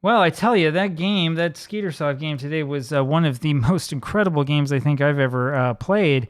Well, I tell you, that game, that Skeetersoft game today was one of the most incredible games I think I've ever played.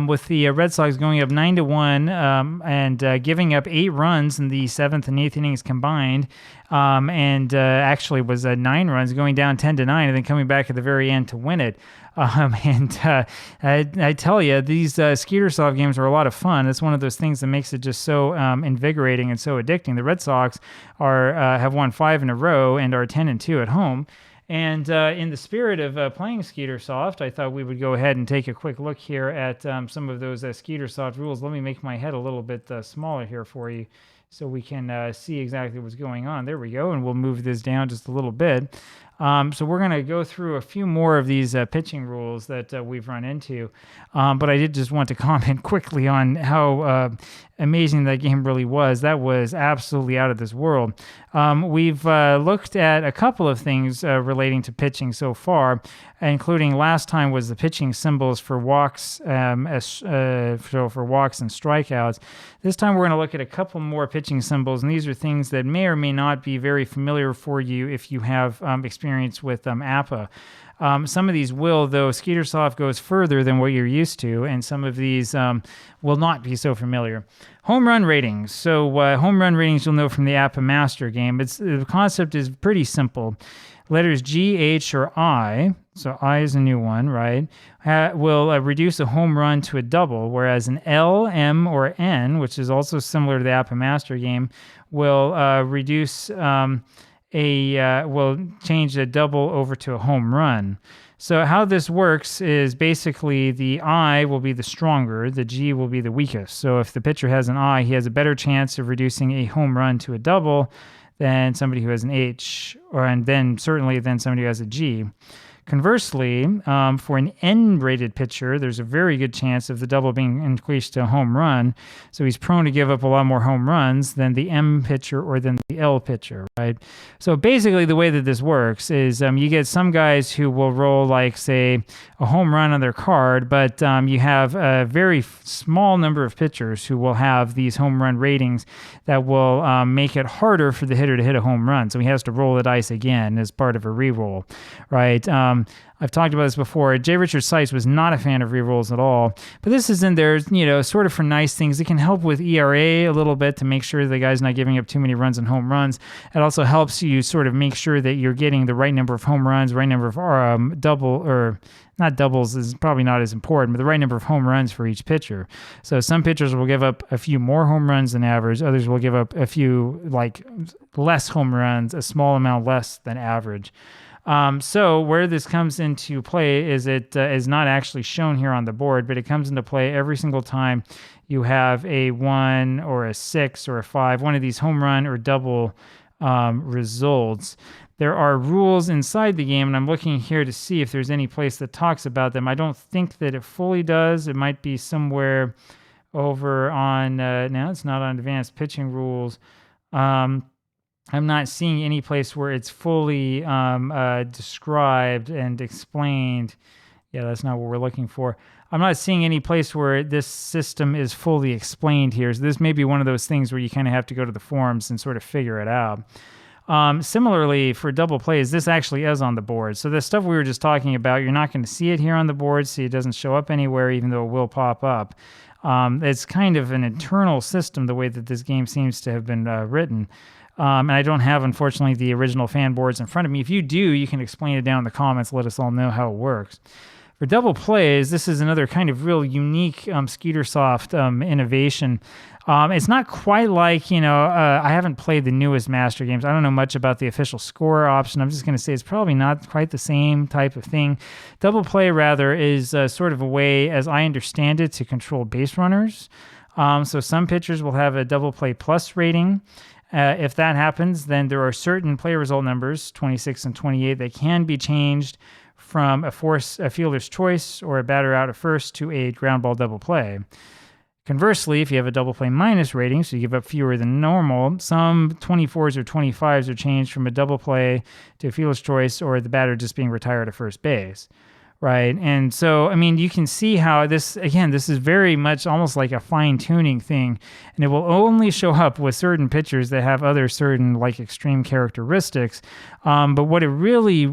With the Red Sox going up 9-1 and giving up 8 runs in the seventh and eighth innings combined, and actually was 9 runs, going down 10-9, and then coming back at the very end to win it. I tell you, these Skeetersoft games are a lot of fun. It's one of those things that makes it just so invigorating and so addicting. The Red Sox are have won 5 in a row and are 10-2 at home. And in the spirit of playing Skeetersoft, I thought we would go ahead and take a quick look here at some of those Skeetersoft rules. Let me make my head a little bit smaller here for you so we can see exactly what's going on. There we go, and we'll move this down just a little bit. So we're going to go through a few more of these pitching rules that we've run into. But I did just want to comment quickly on how amazing that game really was. That was absolutely out of this world. We've looked at a couple of things relating to pitching so far, including last time was the pitching symbols for walks, for walks and strikeouts. This time we're going to look at a couple more pitching symbols, and these are things that may or may not be very familiar for you if you have experience with APBA. Some of these will, though Skeetersoft goes further than what you're used to, and some of these will not be so familiar. Home run ratings. So home run ratings you'll know from the APBA Master game. The concept is pretty simple. Letters G, H, or I, so I is a new one, right, will reduce a home run to a double, whereas an L, M, or N, which is also similar to the APBA Master game, will will change a double over to a home run. So how this works is basically the I will be the stronger, the G will be the weakest. So if the pitcher has an I, he has a better chance of reducing a home run to a double than somebody who has an H, and then certainly than somebody who has a G. Conversely, for an N-rated pitcher, there's a very good chance of the double being increased to a home run. So he's prone to give up a lot more home runs than the M pitcher or than the L pitcher, right? So basically the way that this works is you get some guys who will roll, like, say, a home run on their card, but you have a very small number of pitchers who will have these home run ratings that will make it harder for the hitter to hit a home run. So he has to roll the dice again as part of a re-roll, right? I've talked about this before. J. Richard Sykes was not a fan of re-rolls at all, but this is in there, sort of for nice things. It can help with ERA a little bit to make sure the guy's not giving up too many runs and home runs. It also helps you sort of make sure that you're getting the right number of home runs, right number of not doubles is probably not as important, but the right number of home runs for each pitcher. So some pitchers will give up a few more home runs than average. Others will give up a few less home runs, a small amount less than average. So where this comes into play is it is not actually shown here on the board, but it comes into play every single time you have a 1 or a 6 or a 5, one of these home run or double results. There are rules inside the game, and I'm looking here to see if there's any place that talks about them. I don't think that it fully does. It might be somewhere over on, now it's not on advanced pitching rules. I'm not seeing any place where it's fully described and explained. Yeah, that's not what we're looking for. I'm not seeing any place where this system is fully explained here. So this may be one of those things where you kind of have to go to the forums and sort of figure it out. Similarly, for double plays, this actually is on the board. So the stuff we were just talking about, you're not going to see it here on the board. See, it doesn't show up anywhere, even though it will pop up. It's kind of an internal system, the way that this game seems to have been written. And I don't have, unfortunately, the original fan boards in front of me. If you do, you can explain it down in the comments. Let us all know how it works. For double plays, this is another kind of real unique Skeetersoft innovation. It's not quite like, I haven't played the newest Master games. I don't know much about the official score option. I'm just going to say it's probably not quite the same type of thing. Double play, rather, is sort of a way, as I understand it, to control base runners. So some pitchers will have a double play plus rating. If that happens, then there are certain play result numbers, 26 and 28, that can be changed from a fielder's choice or a batter out at first to a ground ball double play. Conversely, if you have a double play minus rating, so you give up fewer than normal, some 24s or 25s are changed from a double play to a fielder's choice or the batter just being retired at first base. right? And so, I mean, you can see how this, again, this is very much almost like a fine-tuning thing, and it will only show up with certain pitchers that have other certain, like, extreme characteristics. But what it really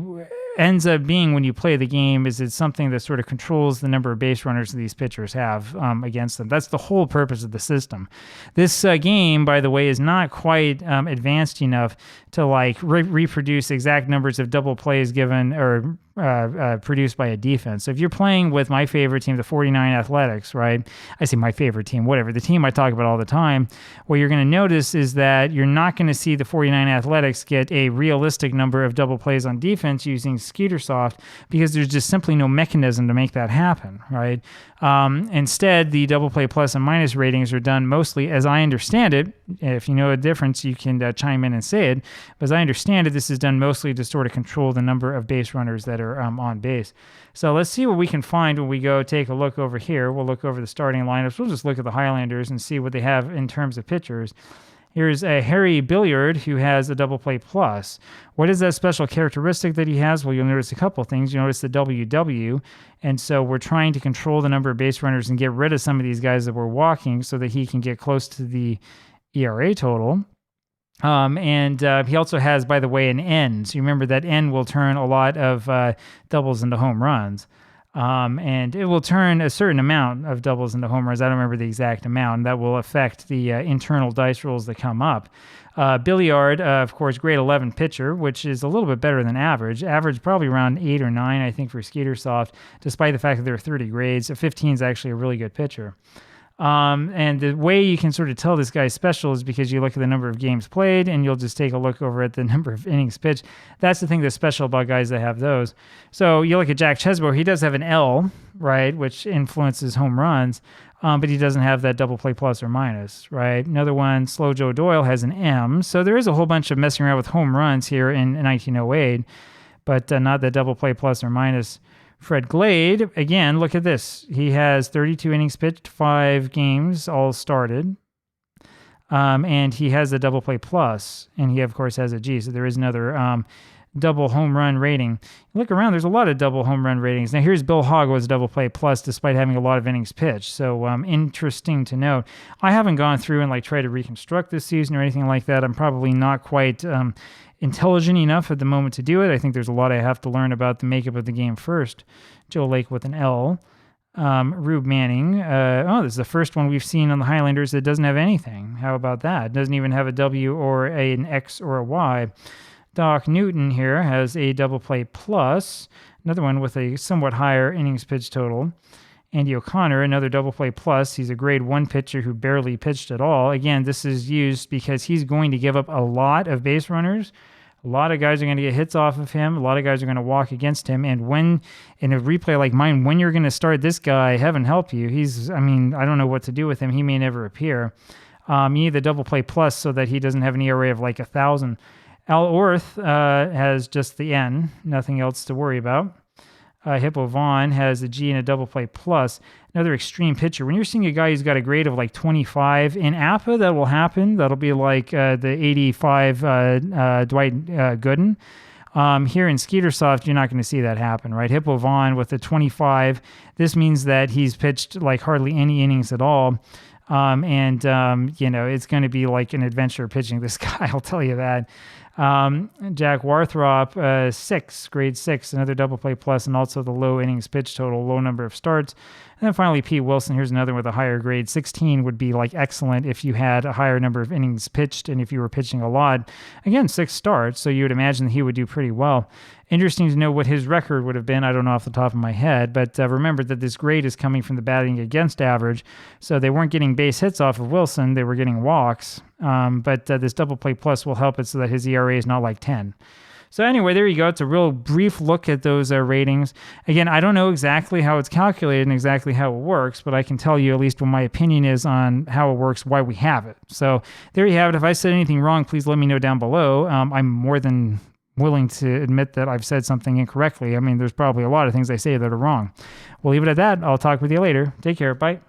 ends up being when you play the game is it's something that sort of controls the number of base runners these pitchers have against them. That's the whole purpose of the system. This game, by the way, is not quite advanced enough to like reproduce exact numbers of double plays given or produced by a defense. So if you're playing with my favorite team, the 49 Athletics, right? I say my favorite team, whatever, the team I talk about all the time, what you're going to notice is that you're not going to see the 49 Athletics get a realistic number of double plays on defense using Skeetersoft because there's just simply no mechanism to make that happen, right? Instead, the double play plus and minus ratings are done mostly, as I understand it. If you know a difference, you can chime in and say it. But as I understand it, this is done mostly to sort of control the number of base runners that are on base. So let's see what we can find when we go take a look over here. We'll look over the starting lineups. We'll just look at the Highlanders and see what they have in terms of pitchers. Here's a Harry Billiard who has a double play plus. What is that special characteristic that he has? Well, you'll notice a couple things. You notice the WW, and so we're trying to control the number of base runners and get rid of some of these guys that we're walking so that he can get close to the ERA total. And he also has, by the way, an N. So you remember that N will turn a lot of doubles into home runs. And it will turn a certain amount of doubles into home runs. I don't remember the exact amount. That will affect the internal dice rolls that come up. Billiard, of course, grade 11 pitcher, which is a little bit better than average. Average probably around 8 or 9, I think, for Skeetersoft, despite the fact that there are 30 grades. A 15 is actually a really good pitcher. And the way you can sort of tell this guy's special is because you look at the number of games played and you'll just take a look over at the number of innings pitched. That's the thing that's special about guys that have those. So you look at Jack Chesbro, he does have an L, right, which influences home runs, but he doesn't have that double play plus or minus, right? Another one, Slow Joe Doyle, has an M. So there is a whole bunch of messing around with home runs here in 1908, but not that double play plus or minus. Fred Glade, again, look at this. He has 32 innings pitched, 5 games all started, and he has a double play plus, and he, of course, has a G, so there is another double home run rating. Look around, there's a lot of double home run ratings. Now, here's Bill Hogg with a double play plus despite having a lot of innings pitched, so interesting to note. I haven't gone through and tried to reconstruct this season or anything like that. I'm probably not quite intelligent enough at the moment to do it. I think there's a lot I have to learn about the makeup of the game first. Joe Lake with an L. Rube Manning. This is the first one we've seen on the Highlanders that doesn't have anything. How about that? Doesn't even have a W or an X or a Y. Doc Newton here has a double play plus. Another one with a somewhat higher innings pitch total. Andy O'Connor, another double play plus. He's a grade 1 pitcher who barely pitched at all. Again, this is used because he's going to give up a lot of base runners. A lot of guys are going to get hits off of him. A lot of guys are going to walk against him. And when, in a replay like mine, when you're going to start this guy, heaven help you. I don't know what to do with him. He may never appear. You need the double play plus so that he doesn't have an ERA of 1,000. Al Orth has just the N, nothing else to worry about. Hippo Vaughn has a G and a double play plus. Another extreme pitcher. When you're seeing a guy who's got a grade of 25 in APBA, that will happen. That'll be like the 85 Dwight Gooden. Here in Skeetersoft, you're not going to see that happen, right? Hippo Vaughn with a 25. This means that he's pitched hardly any innings at all. It's going to be like an adventure pitching this guy, I'll tell you that. Jack Warthrop, 6, grade 6, another double play plus, and also the low innings pitch total, low number of starts. And then finally, Pete Wilson, here's another with a higher grade. 16 would be excellent if you had a higher number of innings pitched and if you were pitching a lot. Again, 6 starts, so you would imagine that he would do pretty well. Interesting to know what his record would have been. I don't know off the top of my head, but remember that this grade is coming from the batting against average, so they weren't getting base hits off of Wilson. They were getting walks, but this double play plus will help it so that his ERA is not 10. So anyway, there you go. It's a real brief look at those ratings. Again, I don't know exactly how it's calculated and exactly how it works, but I can tell you at least what my opinion is on how it works, why we have it. So there you have it. If I said anything wrong, please let me know down below. I'm more than willing to admit that I've said something incorrectly. There's probably a lot of things I say that are wrong. We'll leave it at that. I'll talk with you later. Take care. Bye.